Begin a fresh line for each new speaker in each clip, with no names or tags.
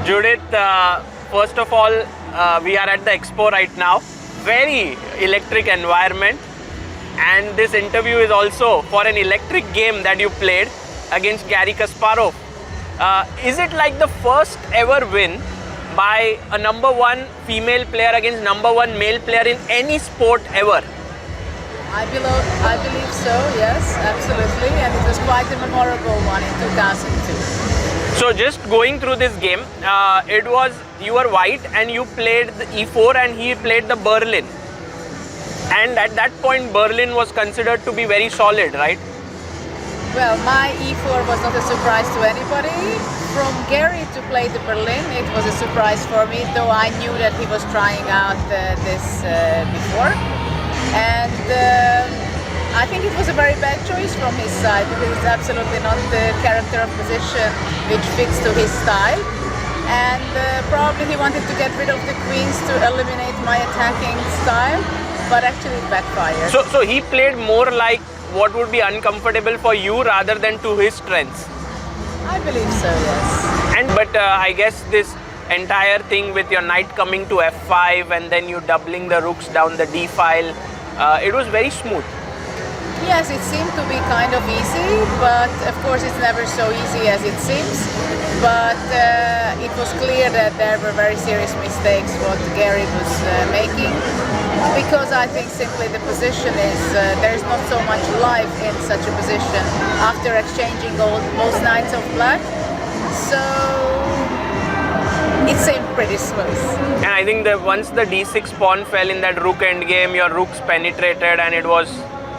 Judit, first of all, we are at the expo right now. Very electric environment. And this interview is also for an electric game that you played against Garry Kasparov. Is it like the first ever win by a #1 female player against #1 male player in any sport ever?
I believe so, yes, absolutely. And it was quite a memorable one in 2002.
So just going through this game, it was you were white and you played the E4 and he played the Berlin. And at that point, Berlin was considered to be very solid, right?
Well, my E4 was not a surprise to anybody. From Garry to play the Berlin, it was a surprise for me, though I knew that he was trying out this before. And I think it was a very bad choice from his side, because it's absolutely not the character of position which fits to his style. And probably he wanted to get rid of the queens to eliminate my attacking style, but actually it backfired.
So he played more like what would be uncomfortable for you rather than to his strengths.
I believe so, yes.
But I guess this entire thing with your knight coming to f5 and then you doubling the rooks down the d file, it was very smooth.
Yes, it seemed to be kind of easy, but of course it's never so easy as it seems. But it was clear that there were very serious mistakes what Garry was making, because I think simply the position is, there's not so much life in such a position after exchanging most knights of black. So it seemed pretty smooth.
And I think that once the d6 pawn fell in that rook endgame, your rooks penetrated and it was...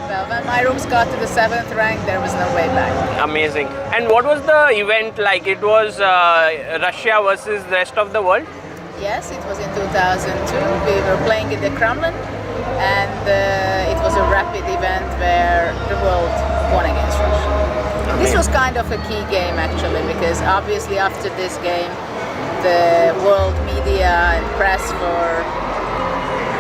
Well, when my rooks got to the 7th rank, there was no way back.
Amazing. And what was the event like? It was Russia versus the rest of the world?
Yes, it was in 2002. We were playing in the Kremlin, and it was a rapid event where the world won against Russia.
Amazing.
This was kind of a key game actually, because obviously after this game, the world media and press were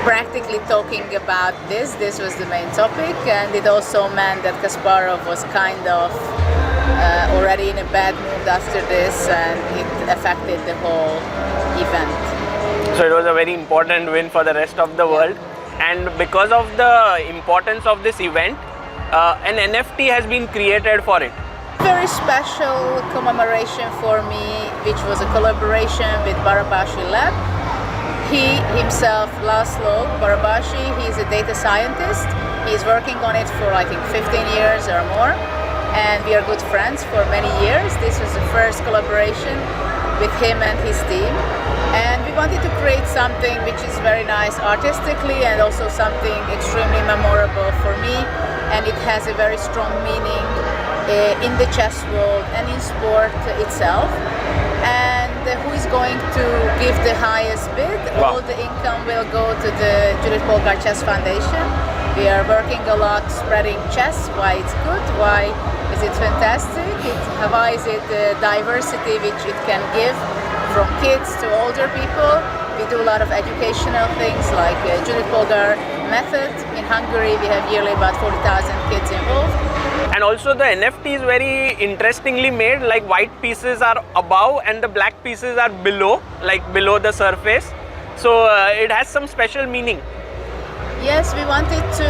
practically talking about this. This was the main topic, and it also meant that Kasparov was kind of already in a bad mood after this, and it affected the whole event.
So it was a very important win for the rest of the world. And because of the importance of this event, an NFT has been created for it.
Very special commemoration for me, which was a collaboration with Barabashi Lab. He himself, Laszlo Barabashi, he's a data scientist. He's working on it for I think 15 years or more, and we are good friends for many years. This was the first collaboration with him and his team, and we wanted to create something which is very nice artistically and also something extremely memorable for me, and it has a very strong meaning in the chess world and in sport itself. And who is going to give the highest bid?
Wow.
All the income will go to the Judit Polgar Chess Foundation. We are working a lot spreading chess, why it's good, why is it fantastic, why is it the diversity which it can give from kids to older people. We do a lot of educational things like Judit Polgar method. In Hungary we have yearly about 40,000 kids involved.
And also the NFT is very interestingly made, like white pieces are above and the black pieces are below, like below the surface. So it has some special meaning.
Yes, we wanted to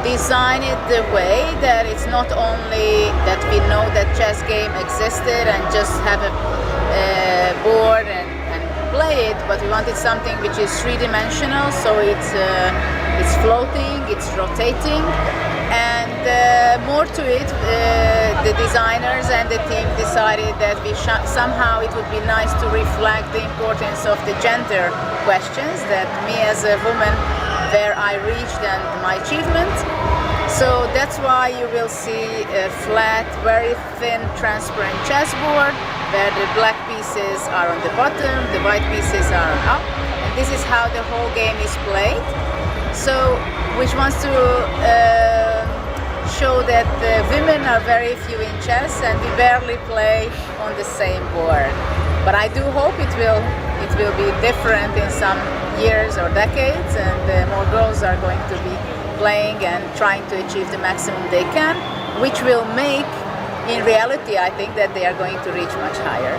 design it the way that it's not only that we know that chess game existed and just have a board and play it, but we wanted something which is three-dimensional, so it's floating, it's rotating, and more to it, the designers and the team decided that somehow it would be nice to reflect the importance of the gender questions, that me as a woman, where I reached and my achievement. So that's why you will see a flat, very thin, transparent chessboard, where the black pieces are on the bottom, the white pieces are on up, and this is how the whole game is played. So, which wants to show that the women are very few in chess, and we barely play on the same board. But I do hope it will be different in some years or decades, and more girls are going to be playing and trying to achieve the maximum they can, which will make, in reality, I think that they are going to reach much higher.